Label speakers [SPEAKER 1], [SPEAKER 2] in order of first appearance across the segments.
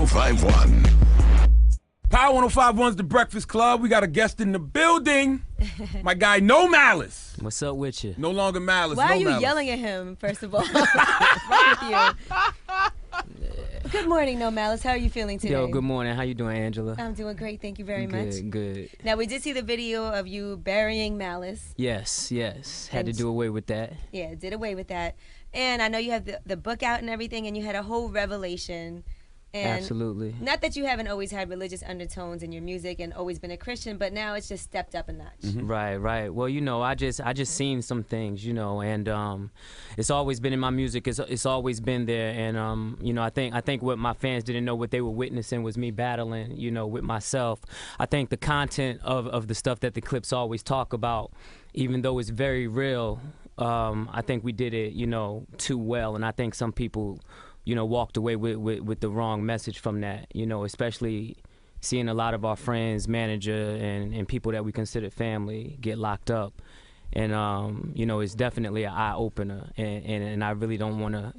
[SPEAKER 1] 1051.
[SPEAKER 2] Power 1051's The Breakfast Club. We got a guest in the building. My guy, No Malice.
[SPEAKER 3] What's up with you?
[SPEAKER 2] No longer Malice.
[SPEAKER 4] Why
[SPEAKER 2] no
[SPEAKER 4] are you
[SPEAKER 2] Malice.
[SPEAKER 4] yelling at him, first of all? What's wrong with you? Good morning, No Malice. How are you feeling today?
[SPEAKER 3] Yo, good morning. How you doing, Angela?
[SPEAKER 4] I'm doing great. Thank you very much.
[SPEAKER 3] Good.
[SPEAKER 4] Now, we did see the video of you burying Malice.
[SPEAKER 3] Yes. Had to do away with that.
[SPEAKER 4] Yeah, did away with that. And I know you have the book out and everything, and you had a whole revelation. And
[SPEAKER 3] Absolutely.
[SPEAKER 4] Not that you haven't always had religious undertones in your music and always been a Christian, but now it's just stepped up a notch.
[SPEAKER 3] Mm-hmm. Right. Well, I just seen some things, and it's always been in my music. It's always been there, and I think what my fans didn't know what they were witnessing was me battling, with myself. I think the content of the stuff that the clips always talk about, even though it's very real, I think we did it, too well, and I think some people walked away with the wrong message from that, especially seeing a lot of our friends, manager, and people that we consider family get locked up. And, it's definitely an eye-opener, and I really don't want to,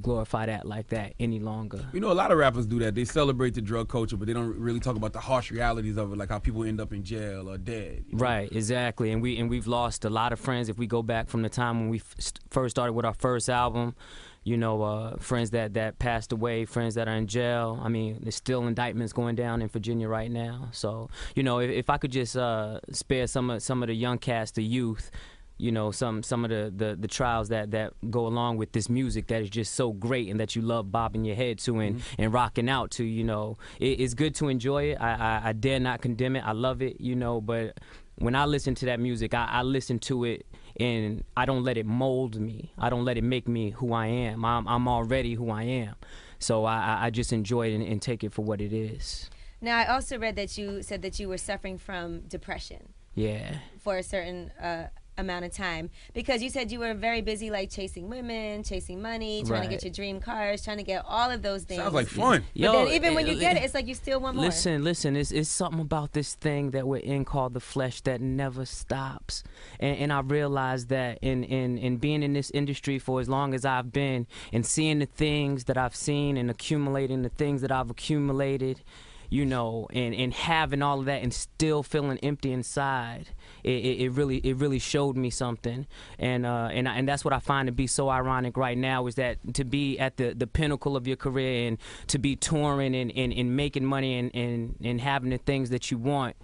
[SPEAKER 3] glorify that like that any longer.
[SPEAKER 2] A lot of rappers do that. They celebrate the drug culture, but they don't really talk about the harsh realities of it, like how people end up in jail or dead.
[SPEAKER 3] Right, exactly. And we've lost a lot of friends. If we go back from the time when we first started with our first album, friends that passed away, friends that are in jail. I mean, there's still indictments going down in Virginia right now. So, if I could just spare some of the young cast, the youth, some of the trials that go along with this music that is just so great and that you love bobbing your head to and rocking out to, it's good to enjoy it. I dare not condemn it. I love it, but when I listen to that music, I listen to it and I don't let it mold me. I don't let it make me who I am. I'm already who I am. So I just enjoy it and take it for what it is.
[SPEAKER 4] Now, I also read that you said that you were suffering from depression.
[SPEAKER 3] Yeah.
[SPEAKER 4] For a certain amount of time, because you said you were very busy, like chasing women, chasing money, trying to get your dream cars, trying to get all of those things.
[SPEAKER 2] Sounds like fun.
[SPEAKER 4] But then even when you get it, it's like you still want more.
[SPEAKER 3] Listen, it's something about this thing that we're in called the flesh that never stops. And I realized that in being in this industry for as long as I've been and seeing the things that I've seen and accumulating the things that I've accumulated, and having all of that and still feeling empty inside, it really showed me something, and that's what I find to be so ironic right now, is that to be at the pinnacle of your career and to be touring and making money and having the things that you want,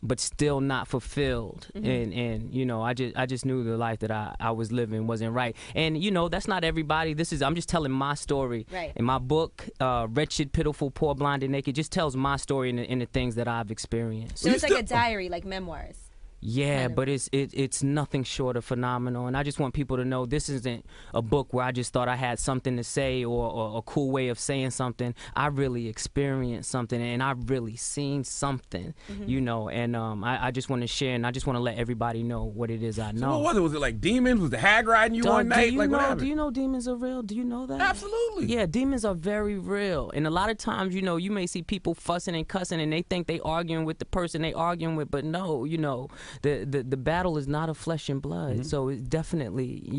[SPEAKER 3] but still not fulfilled. And I just knew the life that I was living wasn't right. And that's not everybody. I'm just telling my story.
[SPEAKER 4] Right.
[SPEAKER 3] In my book, Wretched, Pitiful, Poor, Blind, and Naked, just tells my story and the things that I've experienced.
[SPEAKER 4] So it's like a diary, like memoirs.
[SPEAKER 3] Yeah,
[SPEAKER 4] kind of.
[SPEAKER 3] but it's nothing short of phenomenal, and I just want people to know this isn't a book where I just thought I had something to say or a cool way of saying something. I really experienced something, and I've really seen something, and I just want to share, and I just want to let everybody know what it is I know.
[SPEAKER 2] So what was it? Was it like demons? Was the hag riding you one night? What happened?
[SPEAKER 3] Do you know demons are real? Do you know that?
[SPEAKER 2] Absolutely.
[SPEAKER 3] Yeah, demons are very real, and a lot of times, you may see people fussing and cussing, and they think they arguing with the person they arguing with, but no, the battle is not of flesh and blood. So it's definitely,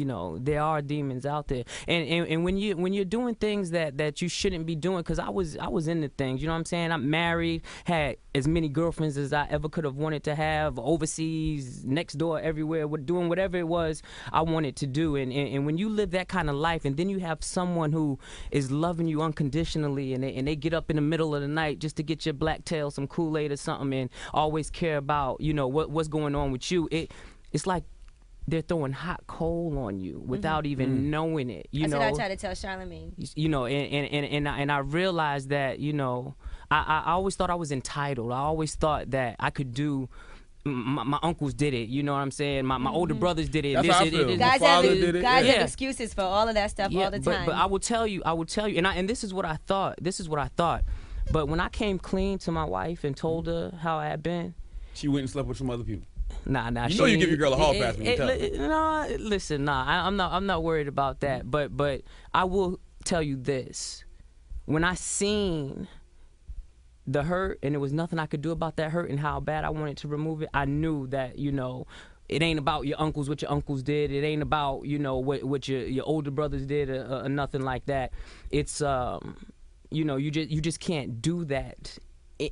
[SPEAKER 3] there are demons out there, and when you're doing things that you shouldn't be doing, because I was into things, I'm saying. I'm married, had as many girlfriends as I ever could have wanted to have, overseas, next door, everywhere, doing whatever it was I wanted to do, and when you live that kind of life, and then you have someone who is loving you unconditionally, and they get up in the middle of the night just to get your black tail, some Kool-Aid or something, and always care about what's going on with you, it's like they're throwing hot coal on you without even knowing it.
[SPEAKER 4] That's what I try to tell Charlamagne.
[SPEAKER 3] And I realized that I always thought I was entitled. I always thought that I could do. My uncles did it, you know what I'm saying? My older brothers did it.
[SPEAKER 2] That's how I feel.
[SPEAKER 4] Guys
[SPEAKER 2] did
[SPEAKER 4] have excuses for all of that stuff all the time.
[SPEAKER 3] But I will tell you, and this is what I thought. But when I came clean to my wife and told her how I had been,
[SPEAKER 2] she went and slept with some other people.
[SPEAKER 3] Nah.
[SPEAKER 2] You give your girl a hall pass when you tell her.
[SPEAKER 3] I'm not worried about that. But I will tell you this: when I seen the hurt, and there was nothing I could do about that hurt and how bad I wanted to remove it, I knew that it ain't about your uncles, what your uncles did. It ain't about what your older brothers did or nothing like that. It's you know, you just can't do that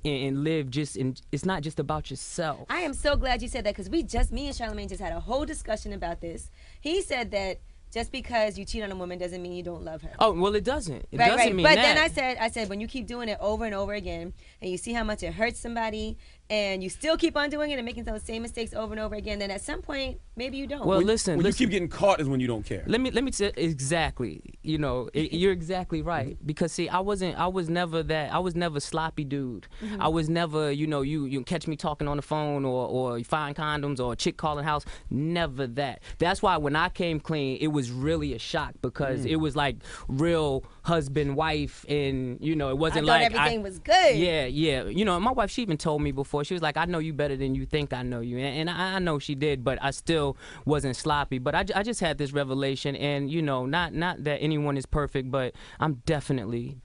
[SPEAKER 3] and live just in. It's not just about yourself.
[SPEAKER 4] I am so glad you said that, because me and Charlamagne just had a whole discussion about this. He said that just because you cheat on a woman doesn't mean you don't love her.
[SPEAKER 3] Oh, well, it doesn't. It
[SPEAKER 4] right,
[SPEAKER 3] doesn't
[SPEAKER 4] right.
[SPEAKER 3] mean
[SPEAKER 4] but
[SPEAKER 3] that.
[SPEAKER 4] Then I said, when you keep doing it over and over again, and you see how much it hurts somebody, and you still keep on doing it and making those same mistakes over and over again, then at some point, maybe you don't.
[SPEAKER 3] Well,
[SPEAKER 2] when
[SPEAKER 3] listen.
[SPEAKER 2] you keep getting caught is when you don't care.
[SPEAKER 3] Let me say exactly. You know, you're exactly right. Because see, I was never sloppy dude. I was never, you know, you catch me talking on the phone or you find condoms or a chick calling house. Never that. That's why when I came clean, it was really a shock, because it was like real husband wife, and you know, it wasn't like
[SPEAKER 4] everything was good.
[SPEAKER 3] Yeah. You know, my wife, she even told me before. She was like, I know you better than you think I know you, and I know she did, but I still wasn't sloppy. But I just had this revelation, and you know, not that anyone is perfect, but I'm definitely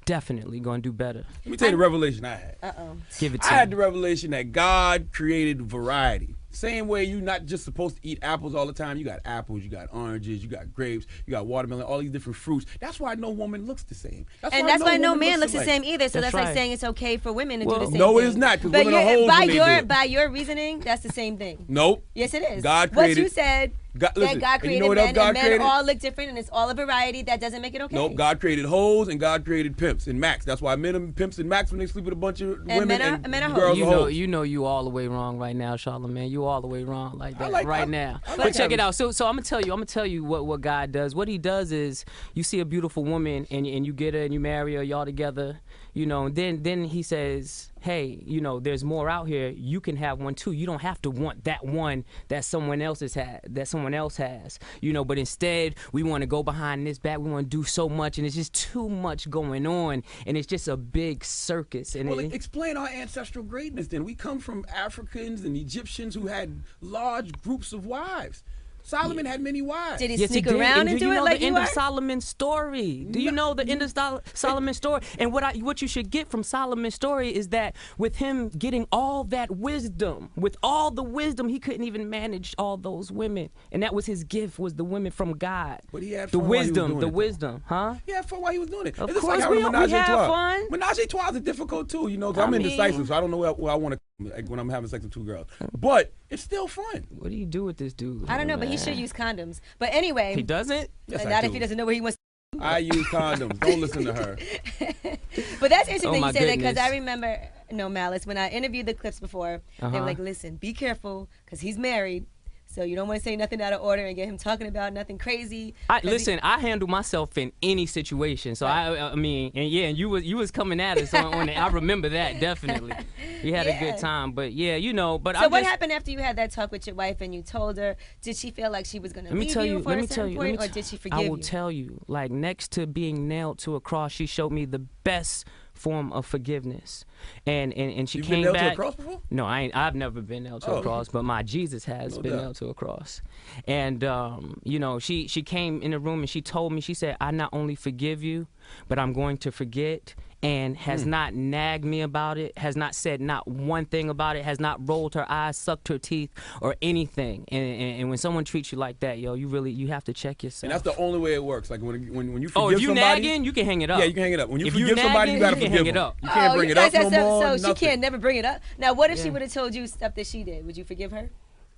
[SPEAKER 3] going to do better.
[SPEAKER 2] Let me tell you the revelation I had.
[SPEAKER 3] Give it to
[SPEAKER 2] I
[SPEAKER 3] me.
[SPEAKER 2] had the revelation that God created variety. Same way you're not just supposed to eat apples all the time. You got apples, you got oranges, you got grapes, you got watermelon, all these different fruits. That's why no woman looks the same.
[SPEAKER 4] That's why no man looks the
[SPEAKER 2] alike.
[SPEAKER 4] same either. So that's
[SPEAKER 3] right.
[SPEAKER 4] like saying it's okay for women to do the same
[SPEAKER 2] no,
[SPEAKER 4] thing.
[SPEAKER 2] it is not, because
[SPEAKER 4] But
[SPEAKER 2] women are hoes when they do it.
[SPEAKER 4] by your reasoning, that's the same thing.
[SPEAKER 2] Nope.
[SPEAKER 4] Yes, it is.
[SPEAKER 2] God created.
[SPEAKER 4] What you said.
[SPEAKER 2] Listen,
[SPEAKER 4] God created
[SPEAKER 2] you know what
[SPEAKER 4] men,
[SPEAKER 2] else God
[SPEAKER 4] and men
[SPEAKER 2] created?
[SPEAKER 4] all look different, and it's all a variety. That doesn't make it okay.
[SPEAKER 2] Nope, God created hoes and God created pimps and max. That's why men are pimps and max when they sleep with a bunch of women,
[SPEAKER 4] men are hoes.
[SPEAKER 2] girls are hoes.
[SPEAKER 3] You know you all the way wrong right now, Charlamagne. You all the way wrong like that now.
[SPEAKER 2] I like
[SPEAKER 3] But check
[SPEAKER 2] having-
[SPEAKER 3] it out. So I'm gonna tell you what God does. What He does is, you see a beautiful woman and you get her and you marry her, y'all together, you know. And then He says, hey, you know, there's more out here. You can have one too. You don't have to want that one that someone else has, you know. But instead, we want to go behind this back. We want to do so much, and it's just too much going on, and it's just a big circus. And
[SPEAKER 2] Well, explain our ancestral greatness then. We come from Africans and Egyptians who had large groups of wives. Solomon had many wives.
[SPEAKER 4] Did he
[SPEAKER 3] Yes,
[SPEAKER 4] sneak
[SPEAKER 3] he did.
[SPEAKER 4] around
[SPEAKER 3] And
[SPEAKER 4] and
[SPEAKER 3] do
[SPEAKER 4] do
[SPEAKER 3] you
[SPEAKER 4] it
[SPEAKER 3] know
[SPEAKER 4] like
[SPEAKER 3] the
[SPEAKER 4] you
[SPEAKER 3] end
[SPEAKER 4] are?
[SPEAKER 3] of Solomon's story? Do you know the end of Solomon's story? And what you should get from Solomon's story is that with him getting all that wisdom, with all the wisdom, he couldn't even manage all those women, and that was his gift, was the women from God.
[SPEAKER 2] But he had
[SPEAKER 3] the
[SPEAKER 2] fun while he was
[SPEAKER 3] wisdom,
[SPEAKER 2] doing
[SPEAKER 3] the
[SPEAKER 2] it, though.
[SPEAKER 3] wisdom, huh?
[SPEAKER 2] He had fun while he was doing it.
[SPEAKER 3] Of
[SPEAKER 2] It's just
[SPEAKER 3] course
[SPEAKER 2] like having
[SPEAKER 3] we
[SPEAKER 2] a menage a
[SPEAKER 3] have
[SPEAKER 2] trois.
[SPEAKER 3] fun.
[SPEAKER 2] Menage a trois is difficult too, you know, because I'm
[SPEAKER 3] I mean-
[SPEAKER 2] indecisive, so I don't know where I want to like when I'm having sex with two girls. But it's still fun.
[SPEAKER 3] What do you do with this dude?
[SPEAKER 4] I don't know, but he should use condoms. But anyway,
[SPEAKER 3] He doesn't?
[SPEAKER 2] Yes, I
[SPEAKER 4] not
[SPEAKER 2] do.
[SPEAKER 4] if he doesn't know where he wants.
[SPEAKER 2] I use condoms. Don't listen to her.
[SPEAKER 4] But that's interesting
[SPEAKER 3] Oh,
[SPEAKER 4] that
[SPEAKER 3] my
[SPEAKER 4] you say that, because
[SPEAKER 3] goodness.
[SPEAKER 4] I remember, Malice, when I interviewed the clips before, they were like, listen, be careful, because he's married. So you don't want to say nothing out of order and get him talking about nothing crazy.
[SPEAKER 3] Listen, I handle myself in any situation. So I mean, and you was coming at us on it. I remember that definitely. We had a good time, but yeah, you know. But
[SPEAKER 4] So what happened after you had that talk with your wife and you told her? Did she feel like she was going to leave you for a certain point, or did she forgive you?
[SPEAKER 3] I will tell you, like, next to being nailed to a cross, she showed me the best form of forgiveness, and she
[SPEAKER 2] You've
[SPEAKER 3] came
[SPEAKER 2] been nailed
[SPEAKER 3] back.
[SPEAKER 2] to a cross before?
[SPEAKER 3] No, I've never been nailed to a cross, but my Jesus has been
[SPEAKER 2] doubt.
[SPEAKER 3] nailed to a cross. And you know, she came in the room and she told me, she said, I not only forgive you, but I'm going to forget, and has not nagged me about it, has not said not one thing about it, has not rolled her eyes, sucked her teeth, or anything. And when someone treats you like that, yo, you have to check yourself.
[SPEAKER 2] And that's the only way it works. Like when you forgive
[SPEAKER 3] if you
[SPEAKER 2] somebody,
[SPEAKER 3] nagging, you can hang it up.
[SPEAKER 2] yeah, you can hang it up. When you
[SPEAKER 3] If
[SPEAKER 2] forgive somebody, you gotta
[SPEAKER 3] nagging,
[SPEAKER 2] forgive
[SPEAKER 3] hang it
[SPEAKER 2] them.
[SPEAKER 3] up.
[SPEAKER 2] You can't bring
[SPEAKER 4] you
[SPEAKER 2] it up
[SPEAKER 4] guys
[SPEAKER 2] no
[SPEAKER 4] have
[SPEAKER 2] more.
[SPEAKER 4] So she
[SPEAKER 2] nothing.
[SPEAKER 4] can't never bring it up. Now, what if she
[SPEAKER 3] Yeah.
[SPEAKER 4] would have told you stuff that she did? Would you forgive her?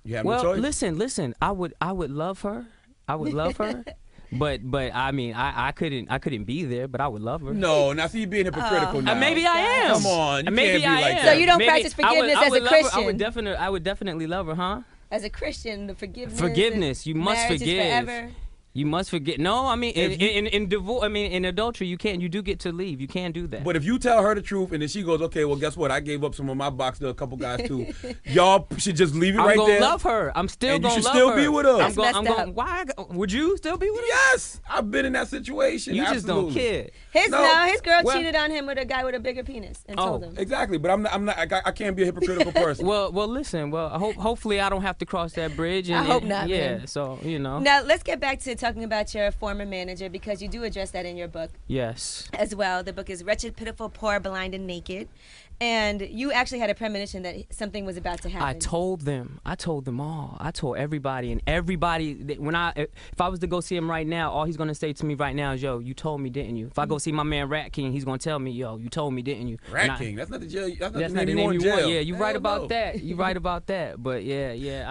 [SPEAKER 2] You have no
[SPEAKER 3] Well,
[SPEAKER 2] choice.
[SPEAKER 3] listen. I would love her. I would love her. But I mean, I couldn't be there, but I would love her.
[SPEAKER 2] No, now see you being hypocritical now.
[SPEAKER 3] Maybe I am.
[SPEAKER 2] Come on, you
[SPEAKER 3] Maybe
[SPEAKER 2] can't be
[SPEAKER 3] I
[SPEAKER 2] like
[SPEAKER 3] am.
[SPEAKER 2] that.
[SPEAKER 4] So you don't
[SPEAKER 3] Maybe
[SPEAKER 4] practice forgiveness
[SPEAKER 3] I
[SPEAKER 4] as
[SPEAKER 3] would
[SPEAKER 4] a
[SPEAKER 3] love her.
[SPEAKER 4] Christian?
[SPEAKER 3] I would definitely love her, huh?
[SPEAKER 4] As a Christian, the forgiveness.
[SPEAKER 3] Forgiveness. You must
[SPEAKER 4] marriage is
[SPEAKER 3] forgive.
[SPEAKER 4] forever.
[SPEAKER 3] You must forget. No, I mean, in divorce, I mean, in adultery, you do get to leave. You can't do that.
[SPEAKER 2] But if you tell her the truth and then she goes, okay, well, guess what? I gave up some of my box to a couple guys too. Y'all should just leave it
[SPEAKER 3] I'm
[SPEAKER 2] right
[SPEAKER 3] gonna
[SPEAKER 2] there.
[SPEAKER 3] love her. I'm still
[SPEAKER 2] And you
[SPEAKER 3] gonna
[SPEAKER 2] should
[SPEAKER 3] love
[SPEAKER 2] still
[SPEAKER 3] her.
[SPEAKER 2] be with her.
[SPEAKER 3] I'm
[SPEAKER 2] That's
[SPEAKER 3] going.
[SPEAKER 4] messed up.
[SPEAKER 3] Why? Would you still be with her?
[SPEAKER 2] Yes, I've been in that situation.
[SPEAKER 3] You just don't
[SPEAKER 2] Absolutely.
[SPEAKER 3] care.
[SPEAKER 4] His girl
[SPEAKER 3] Well-
[SPEAKER 4] cheated on him with a guy with a bigger penis and told him.
[SPEAKER 2] Exactly, but I'm not. I can't be a hypocritical person.
[SPEAKER 3] Well, listen. Well, hopefully I don't have to cross that bridge. And,
[SPEAKER 4] I hope not,
[SPEAKER 3] Yeah.
[SPEAKER 4] man.
[SPEAKER 3] So you know.
[SPEAKER 4] Now let's get back to talking about your former manager, because you do address that in your book
[SPEAKER 3] Yes.
[SPEAKER 4] as well. The book is Wretched, Pitiful, Poor, Blind, and Naked. And you actually had a premonition that something was about to happen.
[SPEAKER 3] I told them all. I told everybody, and everybody if I was to go see him right now, all he's gonna say to me right now is, "Yo, you told me, didn't you?" If I go see my man Rat King, he's gonna tell me, "Yo, you told me, didn't you?"
[SPEAKER 2] Rat King. That's not the jail. That's
[SPEAKER 3] not the name you want. Yeah, you right about
[SPEAKER 2] no.
[SPEAKER 3] that. You right about that. But yeah.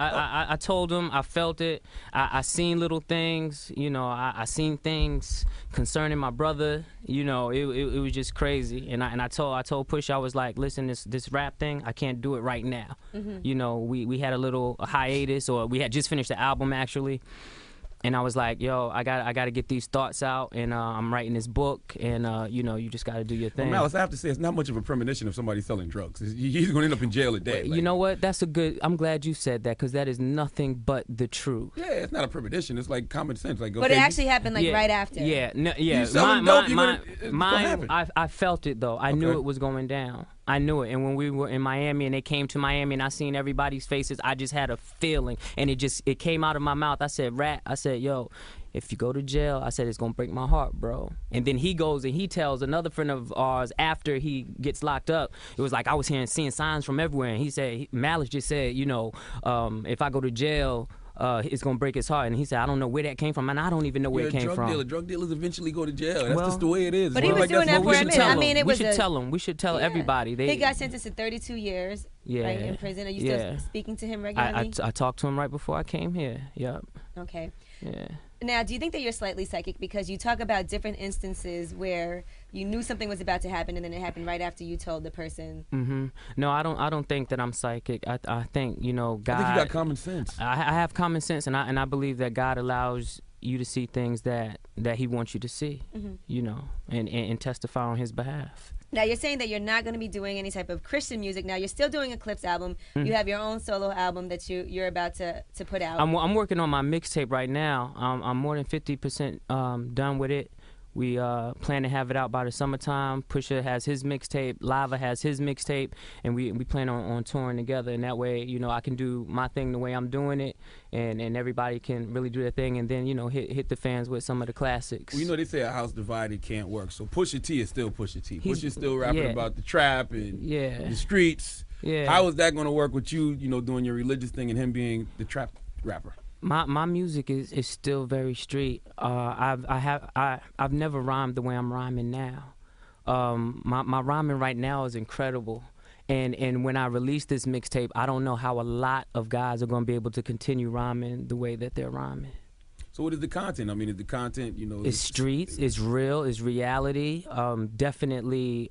[SPEAKER 3] I told him. I felt it. I seen little things. You know, I seen things concerning my brother. You know, it was just crazy. And I told Push, I was like, listen, this rap thing, I can't do it right now. You know, we had a little hiatus, or we had just finished the album actually. And I was like, yo, I got to get these thoughts out, and I'm writing this book, and you know, you just got to do your thing.
[SPEAKER 2] Well, Malice, I have to say, it's not much of a premonition if somebody's selling drugs. He's going to end up in jail a day.
[SPEAKER 3] You know what? I'm glad you said that, because that is nothing but the truth.
[SPEAKER 2] Yeah, it's not a premonition. It's like common sense. Like, okay,
[SPEAKER 4] but it actually happened like right after.
[SPEAKER 3] Yeah,
[SPEAKER 2] You selling dope,
[SPEAKER 3] mine, I felt it though. I knew it was going down. I knew it. And when we were in Miami and they came to Miami and I seen everybody's faces, I just had a feeling. And it came out of my mouth. I said, Rat, I said, yo, if you go to jail, I said, it's going to break my heart, bro. And then he goes and he tells another friend of ours after he gets locked up, it was like I was seeing signs from everywhere. And he said, Malice just said, you know, if I go to jail, it's gonna break his heart. And he said, I don't know where that came from, and I don't even know where it came from.
[SPEAKER 2] Drug dealers eventually go to jail. That's just the way it is.
[SPEAKER 4] But he was doing that for a minute. I mean,
[SPEAKER 3] we should tell him. We should tell everybody.
[SPEAKER 4] He got sentenced to 32 years right, in prison. Are you still speaking to him regularly?
[SPEAKER 3] I talked to him right before I came here. Yep.
[SPEAKER 4] Okay.
[SPEAKER 3] Yeah.
[SPEAKER 4] Now, do you think that you're slightly psychic, because you talk about different instances where you knew something was about to happen and then it happened right after you told the person?
[SPEAKER 3] No, I don't think that I'm psychic. I think, you know, God.
[SPEAKER 2] I think you got common sense.
[SPEAKER 3] I have common sense, and I believe that God allows you to see things that He wants you to see, you know, and testify on His behalf.
[SPEAKER 4] Now, you're saying that you're not going to be doing any type of Christian music. Now, you're still doing a Clips album. You have your own solo album that you're about to put out.
[SPEAKER 3] I'm working on my mixtape right now. I'm more than 50% done with it. We plan to have it out by the summertime. Pusha has his mixtape, Lava has his mixtape, and we plan on touring together. And that way, you know, I can do my thing the way I'm doing it, and everybody can really do their thing, and then, you know, hit the fans with some of the classics.
[SPEAKER 2] Well, you know, they say a house divided can't work. So Pusha T is still Pusha T. Pusha's still rapping about the trap and the streets. Yeah. How is that going to work with you, you know, doing your religious thing and him being the trap rapper?
[SPEAKER 3] My music is still very street. I've never rhymed the way I'm rhyming now. My rhyming right now is incredible. And when I release this mixtape, I don't know how a lot of guys are going to be able to continue rhyming the way that they're rhyming.
[SPEAKER 2] So what is the content? I mean, is the content, you know...
[SPEAKER 3] It's streets, it's real, it's reality. Definitely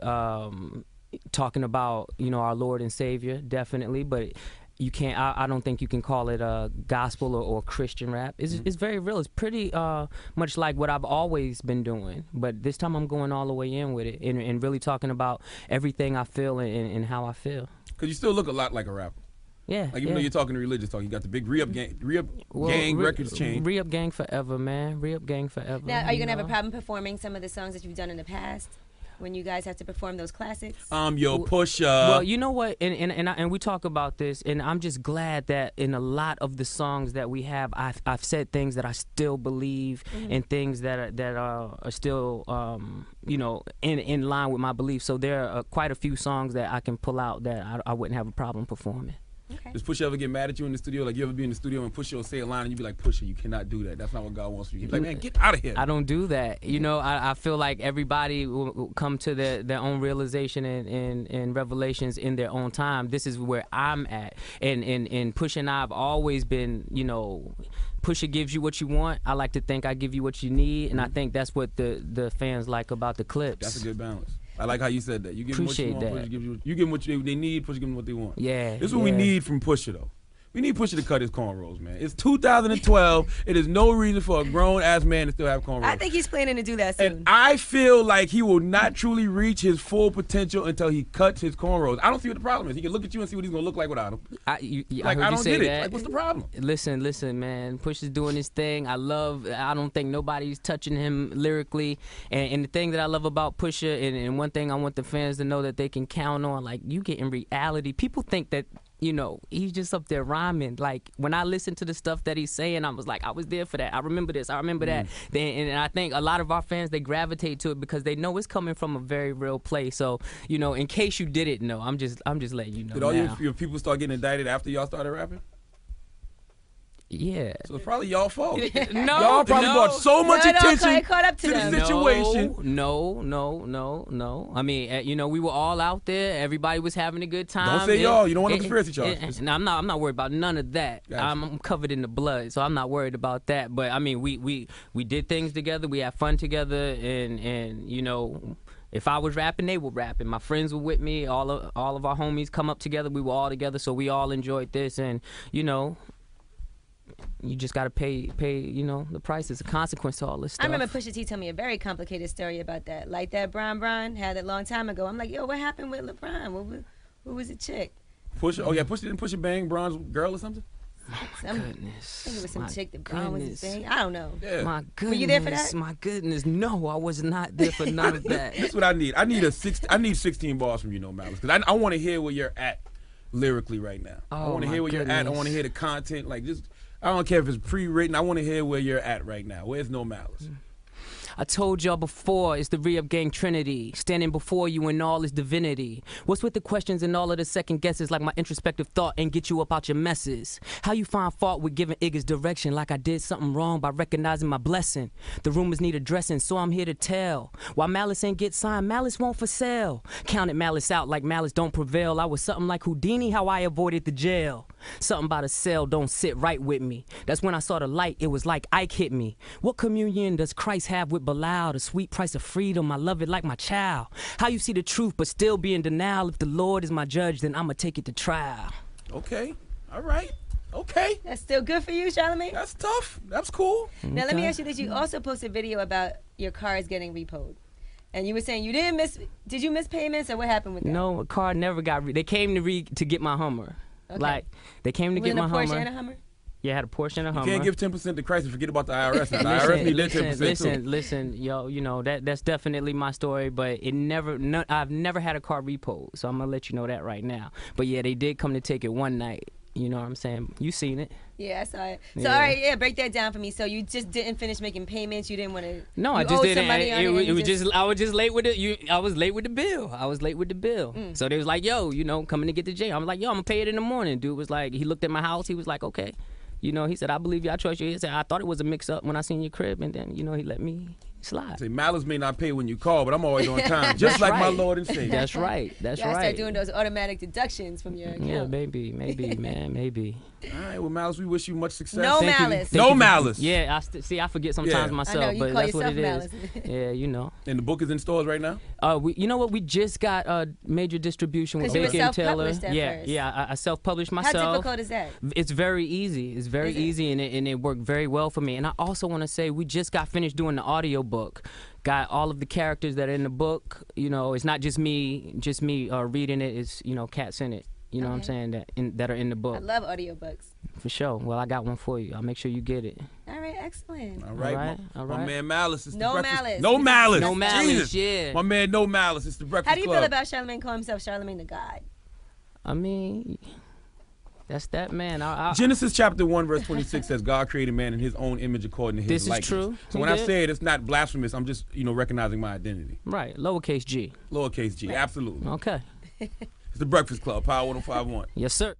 [SPEAKER 3] talking about, you know, our Lord and Savior, definitely. But you can't, I don't think you can call it a gospel or Christian rap. It's very real. It's pretty much like what I've always been doing. But this time I'm going all the way in with it and really talking about everything I feel and how I feel.
[SPEAKER 2] Because you still look a lot like a rapper.
[SPEAKER 3] Yeah.
[SPEAKER 2] Like, even though you're talking religious talk, you got the big Re-Up Gang records chain.
[SPEAKER 3] Re-Up Gang forever, man. Re-Up Gang forever.
[SPEAKER 4] Now, are you going to have a problem performing some of the songs that you've done in the past, when you guys have to perform those classics?
[SPEAKER 2] Pusha.
[SPEAKER 3] Well, you know what, and we talk about this, and I'm just glad that in a lot of the songs that we have, I've said things that I still believe, and things that are still you know, in line with my beliefs. So there are quite a few songs that I can pull out that I wouldn't have a problem performing.
[SPEAKER 4] Okay.
[SPEAKER 2] Does Pusha ever get mad at you in the studio? Like, you ever be in the studio and Pusha will say a line and you be like, Pusha, you cannot do that. That's not what God wants for you. He's like, man, get out of here.
[SPEAKER 3] I don't do that. You know, I feel like everybody will come to their own realization and revelations in their own time. This is where I'm at. And Pusha and I have always been, you know, Pusha gives you what you want. I like to think I give you what you need. And I think that's what the fans like about the clips.
[SPEAKER 2] That's a good balance. I like how you said that. You give them what you
[SPEAKER 3] Appreciate
[SPEAKER 2] want,
[SPEAKER 3] that.
[SPEAKER 2] Pusha give them what they need, Pusha give them what they want.
[SPEAKER 3] Yeah.
[SPEAKER 2] This is what we need from Pusha, though. We need Pusha to cut his cornrows, man. It's 2012. It is no reason for a grown-ass man to still have cornrows.
[SPEAKER 4] I think he's planning to do that soon.
[SPEAKER 2] And I feel like he will not truly reach his full potential until he cuts his cornrows. I don't see what the problem is. He can look at you and see what he's going to look like without them.
[SPEAKER 3] I
[SPEAKER 2] don't get it. Like, what's the problem?
[SPEAKER 3] Listen, man. Push is doing his thing. I don't think nobody's touching him lyrically. And the thing that I love about Pusha, and one thing I want the fans to know that they can count on, like, you get in reality. People think that, you know, he's just up there rhyming. Like, when I listen to the stuff that he's saying, I was like, I was there for that. I remember this. I remember that. And I think a lot of our fans, they gravitate to it because they know it's coming from a very real place. So, you know, in case you didn't know, I'm just letting you know.
[SPEAKER 2] Did all your people start getting indicted after y'all started rapping?
[SPEAKER 3] Yeah.
[SPEAKER 2] So it's probably y'all fault.
[SPEAKER 3] No,
[SPEAKER 2] y'all probably brought so much attention
[SPEAKER 4] caught up to
[SPEAKER 2] the situation.
[SPEAKER 3] No. I mean, you know, we were all out there. Everybody was having a good time.
[SPEAKER 2] Don't say y'all. You don't want no conspiracy charges.
[SPEAKER 3] No, I'm not worried about none of that.
[SPEAKER 2] Gotcha.
[SPEAKER 3] I'm covered in the blood, so I'm not worried about that. But I mean, we did things together. We had fun together, and you know. If I was rapping, they were rapping. My friends were with me. All of our homies come up together. We were all together, so we all enjoyed this. And you know, you just gotta pay. You know, the price is a consequence to all this stuff.
[SPEAKER 4] I remember Pusha T told me a very complicated story about that. Like that Bron had it a long time ago. I'm like, yo, what happened with LeBron? Who was the chick?
[SPEAKER 2] Pusha. Oh yeah, Pusha didn't Pusha bang Bron's girl or something.
[SPEAKER 3] Oh my goodness.
[SPEAKER 4] I think it was some chick that Bron was saying. I don't know.
[SPEAKER 2] Yeah.
[SPEAKER 3] My goodness.
[SPEAKER 4] Were you there for that?
[SPEAKER 3] My goodness. No, I was not there for none of that.
[SPEAKER 2] That's what I need. I need 16 bars from you, No Malice, because I want to hear where you're at lyrically right now. I want to hear where you're at. I want to hear the content. Like, just, I don't care if it's pre-written. I want to hear where you're at right now. Where's No Malice?
[SPEAKER 3] I told y'all before, it's the re-up gang trinity, standing before you in all its divinity. What's with the questions and all of the second guesses, like my introspective thought and get you up out your messes? How you find fault with giving niggas direction, like I did something wrong by recognizing my blessing? The rumors need addressing, so I'm here to tell. Why Malice ain't get signed, Malice won't for sale. Counted Malice out like Malice don't prevail. I was something like Houdini, how I avoided the jail. Something about a cell don't sit right with me. That's when I saw the light, it was like Ike hit me. What communion does Christ have with Bilal? The sweet price of freedom, I love it like my child. How you see the truth but still be in denial? If the Lord is my judge, then I'ma take it to trial.
[SPEAKER 2] Okay, all right, okay.
[SPEAKER 4] That's still good for you, Charlamagne?
[SPEAKER 2] That's tough, that's cool.
[SPEAKER 4] Now let me ask you this, you also posted a video about your cars getting repoed. And you were saying you did you miss payments or what happened with that?
[SPEAKER 3] No, a car never got they came to get my Hummer. Okay. Like, they came to get my Hummer.
[SPEAKER 4] Was it a Porsche and a Hummer?
[SPEAKER 3] Yeah, I had a Porsche and a Hummer.
[SPEAKER 2] You can't give 10% to Christ and forget about the IRS. The IRS need their 10% too.
[SPEAKER 3] Listen, yo, you know, that's definitely my story, but I've never had a car repoed, so I'm gonna let you know that right now. But yeah, they did come to take it one night. You know what I'm saying? You seen it.
[SPEAKER 4] Yeah, I saw it. So all right, yeah, break that down for me. So you just didn't finish making payments. You didn't want to.
[SPEAKER 3] No, I just didn't. It was just I was just late with it. I was late with the bill. So they was like, yo, you know, coming to get the jail. I'm like, yo, I'm gonna pay it in the morning. Dude was like, he looked at my house. He was like, okay. You know, he said, I believe you, I trust you. He said, I thought it was a mix-up when I seen your crib, and then, you know, he let me slide.
[SPEAKER 2] Say, Malice may not pay when you call, but I'm always on time, just like my Lord and Savior.
[SPEAKER 3] That's right. That's right.
[SPEAKER 4] Start doing those automatic deductions from your account.
[SPEAKER 3] Yeah, maybe, man, maybe.
[SPEAKER 2] All right, well, Malice, we wish you much success.
[SPEAKER 4] No Malice.
[SPEAKER 2] No Malice.
[SPEAKER 3] Yeah, I forget sometimes myself, but that's what it is. Yeah, you know.
[SPEAKER 2] And the book is in stores right now?
[SPEAKER 3] You know what? We just got major distribution with Baker and Taylor. Yeah, I self-published myself.
[SPEAKER 4] How difficult is that?
[SPEAKER 3] It's very easy. It's very easy, and it worked very well for me. And I also want to say we just got finished doing the audio book. Got all of the characters that are in the book. You know, it's not just me reading it. It's, you know, cats in it. You know what I'm saying, that are in the book.
[SPEAKER 4] I love audiobooks.
[SPEAKER 3] For sure. Well, I got one for you. I'll make sure you get it.
[SPEAKER 4] All right, excellent.
[SPEAKER 2] All right. My man Malice is
[SPEAKER 4] No Malice.
[SPEAKER 2] No Malice.
[SPEAKER 3] No Malice,
[SPEAKER 2] Jesus.
[SPEAKER 3] yeah.
[SPEAKER 2] My man No Malice. It's the Breakfast Club.
[SPEAKER 4] How do you feel about Charlamagne calling himself Charlamagne the God?
[SPEAKER 3] I mean, that's that man.
[SPEAKER 2] Genesis chapter 1 verse 26 says God created man in his own image according to his likeness.
[SPEAKER 3] This is true.
[SPEAKER 2] So when I say it, it's not blasphemous. I'm just, you know, recognizing my identity.
[SPEAKER 3] Right. Lowercase g.
[SPEAKER 2] Lowercase g. Absolutely.
[SPEAKER 3] Okay.
[SPEAKER 2] It's the Breakfast Club, Power 105.1.
[SPEAKER 3] Yes, sir.